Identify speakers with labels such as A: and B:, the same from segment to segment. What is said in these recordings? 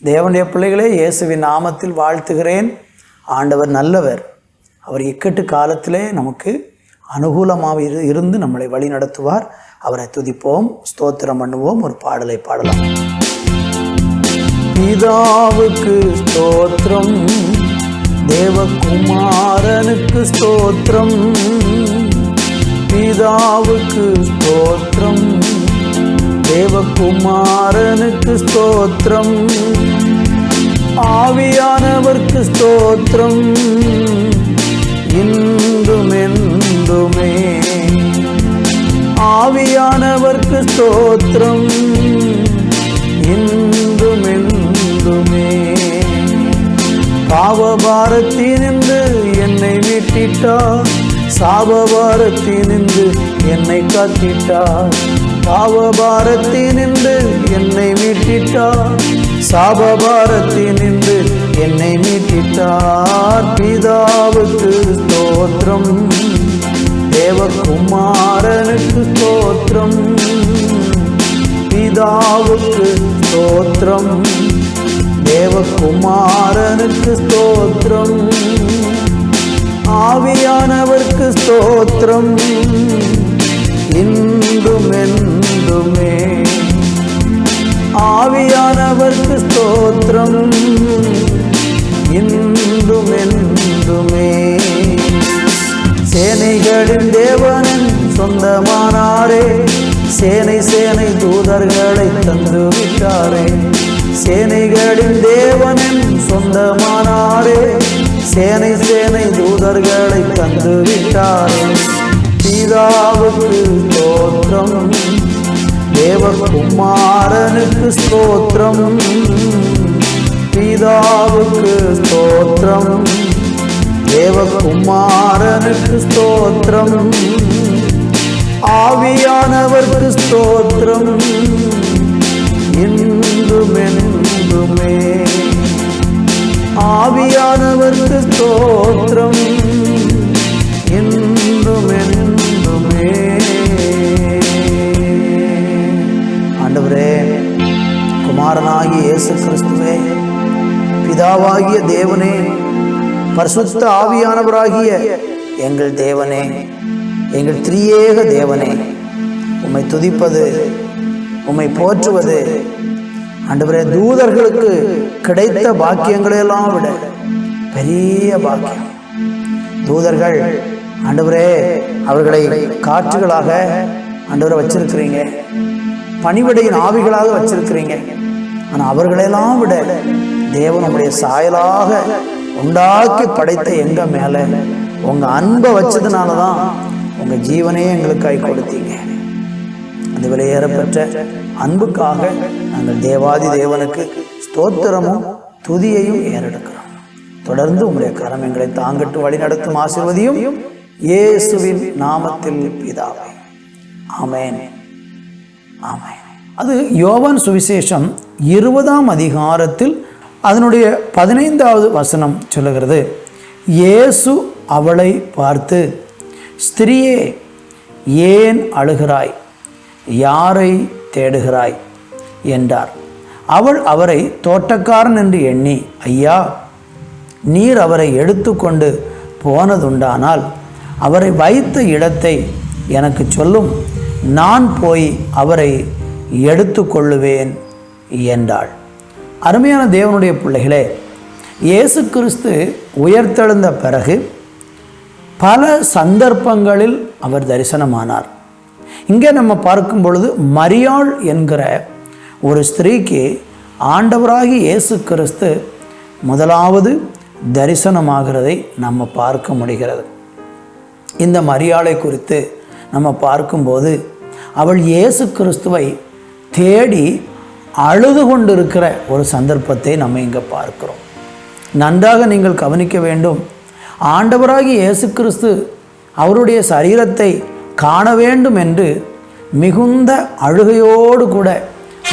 A: தேவனுடைய பிள்ளைகளே, இயேசுவின் நாமத்தில் வாழ்த்துகிறேன். ஆண்டவர் நல்லவர். அவர் இக்கட்டு காலத்திலே நமக்கு அனுகூலமாக இருந்து நம்மளை வழி நடத்துவார். அவரை துதிப்போம், ஸ்தோத்திரம் பண்ணுவோம். ஒரு பாடலை பாடலாம். பிதாவுக்கு ஸ்தோத்திரம், தேவகுமாரனுக்கு ஸ்தோத்திரம். பிதாவுக்கு ஸ்தோத்திரம், தேவகுமாரனுக்கு ஸ்தோத்திரம். ஆவியானவர்க்கு ஸ்தோத்திரம், இன்றும் என்றுமே. ஆவியானவர்க்கு ஸ்தோத்திரம், இன்றும் என்றுமே. பாவபாரத்தினின்று என்னை மீட்டிட்டார், சாபபாரத்தினின்று என்னை காத்திட்டார். பாவபாரத்தினின்று என்னை மீட்டிட்டார், சாபபாரத்தினின்று என்னை மீட்டிட்டார். பிதாவுக்கு ஸ்தோத்திரம், தேவகுமாரனுக்கு ஸ்தோத்திரம். பிதாவுக்கு ஸ்தோத்திரம், தேவகுமாரனுக்கு ஸ்தோத்திரம். ஆவியானவர்க்கு ஸ்தோத்திரம், இன்றும் என்றுமே. ஆவியானவர்க்கு ஸ்தோத்திரம், இன்றும் என்றுமே. சேனைகளின் தேவனின் சொந்தமானாரே, சேனை சேனை தூதர்களை தந்து விட்டாரே. சேனைகளின் தேவனின் சொந்தமானாரே, சேனை சேனை தூதர்களை தந்து விட்டாரே. பிதாவுக்கு ஸ்தோத்திரம், தேவகுமாரனுக்கு ஸ்தோத்திரம். பிதாவுக்கு ஸ்தோத்திரம், தேவகுமாரனுக்கு ஸ்தோத்திரம். ஆவியானவர்க்கு ஸ்தோத்திரம், இன்றும் என்றுமே. ஆவியானவர்க்கு ஸ்தோத்திரம், இன்றும் என்றுமே. ஆண்டவரே, குமாரனாகிய இயேசு கிறிஸ்துவே, பிதாவாகிய தேவனே, பரிசுத்த ஆவியானவராகிய எங்கள் தேவனே, எங்கள் திரியேக தேவனே, உம்மை துதிப்பது, உம்மை போற்றுவது ஆண்டவரே தூதர்களுக்கு கிடைத்த பாக்கியங்களையெல்லாம் விட பெரிய பாக்கியம். தூதர்கள் ஆண்டவரே அவர்களை காற்றுகளாக ஆண்டவரை வச்சிருக்கிறீங்க, பணிவிடையின் ஆவிகளாக வச்சிருக்கிறீங்க. ஆனால் அவர்களெல்லாம் விட தேவன் உங்களுடைய சாயலாக உண்டாக்கி படைத்த எங்க மேலே உங்கள் அன்பை வச்சதுனால தான் உங்கள் ஜீவனையே எங்களுக்காய் கொடுத்தீங்க. அந்த விலையேறப்பெற்ற அன்புக்காக நாங்கள் தேவாதி தேவனுக்கு ஸ்தோத்திரமும் துதியையும் ஏறெடுக்கிறோம். தொடர்ந்து உங்களுடைய கரம் எங்களை தாங்கட்டு வழி நடத்தும் ஆசீர்வதியும் இயேசுவின் நாமத்தில் பிதாவே, ஆமென், ஆமென். அது யோவான் சுவிசேஷம் 20ஆம் அதிகாரத்தில் அதனுடைய 15வது வசனம் சொல்லுகிறது. இயேசு அவளை பார்த்து, ஸ்திரியே, ஏன் அழுகிறாய்? யாரை தேடுகிறாய் என்றார். அவள் அவரை தோட்டக்காரன் என்று எண்ணி, ஐயா, நீர் அவரை எடுத்துக்கொண்டு போனதுண்டானால் அவரை வைத்த இடத்தை எனக்கு சொல்லும், நான் போய் அவரை எடுத்து கொள்ளுவேன் என்றாள். அருமையான தேவனுடைய பிள்ளைகளே, இயேசு கிறிஸ்து உயர்த்தெழுந்த பிறகு பல சந்தர்ப்பங்களில் அவர் தரிசனமானார். இங்கே நம்ம பார்க்கும் பொழுது மரியாள் என்கிற ஒரு ஸ்திரீக்கு ஆண்டவராகி இயேசு கிறிஸ்து முதலாவது தரிசனமாகிறதை நம்ம பார்க்க முடிகிறது. இந்த மரியாளை குறித்து நம்ம பார்க்கும்போது அவள் இயேசு கிறிஸ்துவை தேடி அழுது கொண்டிருக்கிற ஒரு சந்தர்ப்பத்தை நம்ம இங்கே பார்க்கிறோம். நன்றாக நீங்கள் கவனிக்க வேண்டும். ஆண்டவராகி இயேசு கிறிஸ்து அவருடைய சரீரத்தை காண வேண்டும் என்று மிகுந்த அழுகையோடு கூட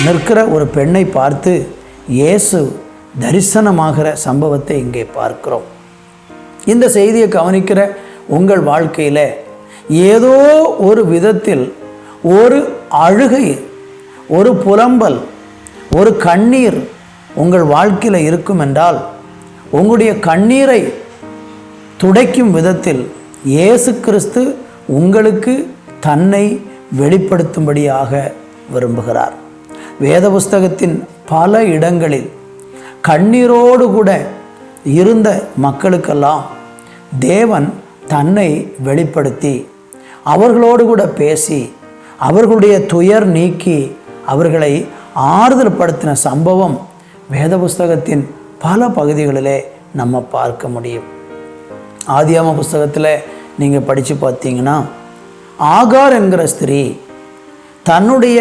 A: நிற்கிற ஒரு பெண்ணை பார்த்து இயேசு தரிசனமாகிற சம்பவத்தை இங்கே பார்க்கிறோம். இந்த செய்தியை கவனிக்கிற உங்கள் வாழ்க்கையில் ஏதோ ஒரு விதத்தில் ஒரு அழுகை, ஒரு புலம்பல், ஒரு கண்ணீர் உங்கள் வாழ்க்கையில் இருக்கும் என்றால், உங்களுடைய கண்ணீரை துடைக்கும் விதத்தில் இயேசு கிறிஸ்து உங்களுக்கு தன்னை வெளிப்படுத்தும்படியாக விரும்புகிறார். வேத புஸ்தகத்தின் பல இடங்களில் கண்ணீரோடு கூட இருந்த மக்களுக்கெல்லாம் தேவன் தன்னை வெளிப்படுத்தி அவர்களோடு கூட பேசி அவர்களுடைய துயர் நீக்கி அவர்களை ஆறுதல் படுத்தின சம்பவம் வேத புஸ்தகத்தின் பல பகுதிகளிலே நம்ம பார்க்க முடியும். ஆதியாகம புஸ்தகத்தில் நீங்கள் படித்து பார்த்தீங்கன்னா, ஆகார் என்கிற ஸ்திரீ தன்னுடைய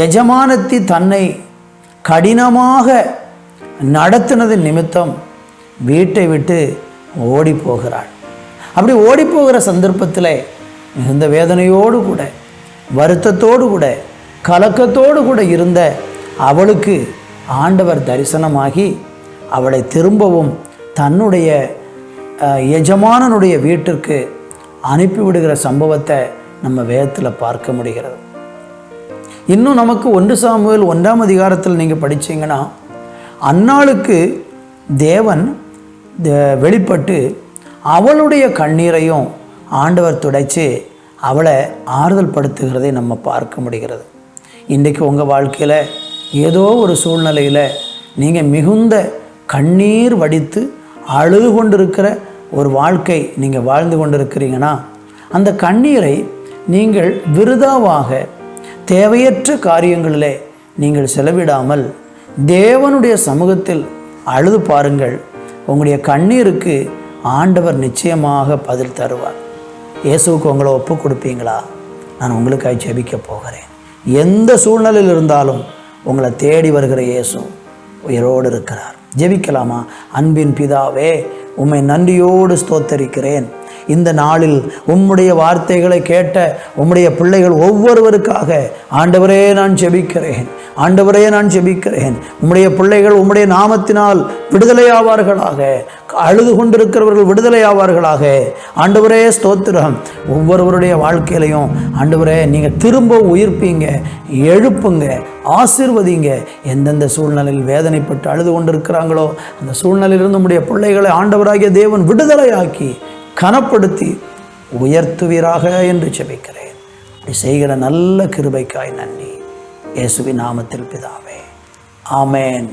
A: எஜமானத்தி தன்னை கடினமாக நடத்தினது நிமித்தம் வீட்டை விட்டு ஓடி போகிறாள். அப்படி ஓடி போகிற சந்தர்ப்பத்தில் மிகுந்த வேதனையோடு கூட வருத்தத்தோடு கூட கலக்கத்தோடு கூட இருந்த அவளுக்கு ஆண்டவர் தரிசனமாகி அவளை திரும்பவும் தன்னுடைய எஜமானனுடைய வீட்டிற்கு அனுப்பிவிடுகிற சம்பவத்தை நம்ம வேதத்தில் பார்க்க முடிகிறது. இன்னும் நமக்கு 1 சாமுவேல் 1ஆம் அதிகாரத்தில் நீங்கள் படித்தீங்கன்னா, அன்னாளுக்கு தேவன் வெளிப்பட்டு அவளுடைய கண்ணீரையும் ஆண்டவர் துடைத்து அவளை ஆறுதல் படுத்துகிறதை நம்ம பார்க்க முடிகிறது. இன்றைக்கு உங்கள் வாழ்க்கையில் ஏதோ ஒரு சூழ்நிலையில் நீங்கள் மிகுந்த கண்ணீர் வடித்து அழுது கொண்டிருக்கிற ஒரு வாழ்க்கை நீங்கள் வாழ்ந்து கொண்டிருக்கிறீங்கன்னா, அந்த கண்ணீரை நீங்கள் விருதாவாக தேவையற்ற காரியங்களிலே நீங்கள் செலவிடாமல் தேவனுடைய சமூகத்தில் அழுது பாருங்கள். உங்களுடைய கண்ணீருக்கு ஆண்டவர் நிச்சயமாக பதில் தருவார். இயேசுவுக்கு உங்களை ஒப்பு கொடுப்பீங்களா? நான் உங்களுக்காக ஜெபிக்க போகிறேன். எந்த சூழ்நிலையில் இருந்தாலும் உங்களை தேடி வருகிற இயேசு உயிரோடு இருக்கிறார். ஜெபிக்கலாமா? அன்பின் பிதாவே, உம்மை நன்றியோடு ஸ்தோத்தரிக்கிறேன். இந்த நாளில் உம்முடைய வார்த்தைகளை கேட்ட உம்முடைய பிள்ளைகள் ஒவ்வொருவருக்காக ஆண்டவரே நான் ஜெபிக்கிறேன். ஆண்டவரே நான் ஜெபிக்கிறேன். உம்முடைய பிள்ளைகள் உம்முடைய நாமத்தினால் விடுதலையாவார்களாக, அழுது கொண்டிருக்கிறவர்கள் விடுதலையாவார்களாக. ஆண்டவரே ஸ்தோத்திரம். ஒவ்வொருவருடைய வாழ்க்கையிலையும் ஆண்டவரே நீங்கள் திரும்ப உயிர்ப்பீங்க, எழுப்புங்க, ஆசீர்வதிங்க. எந்தெந்த சூழ்நிலையில் வேதனைப்பட்டு அழுது கொண்டிருக்கிறாங்களோ அந்த சூழ்நிலையிலிருந்து உம்முடைய பிள்ளைகளை ஆண்டவராகிய தேவன் விடுதலையாக்கி கனப்படுத்தி உயர்த்துவீராக என்று ஜெபிக்கிறேன். இப்படி செய்கிற நல்ல கிருபைக்காய் நன்றி. இயேசுவின் நாமத்தில் பிதாவே, ஆமென்.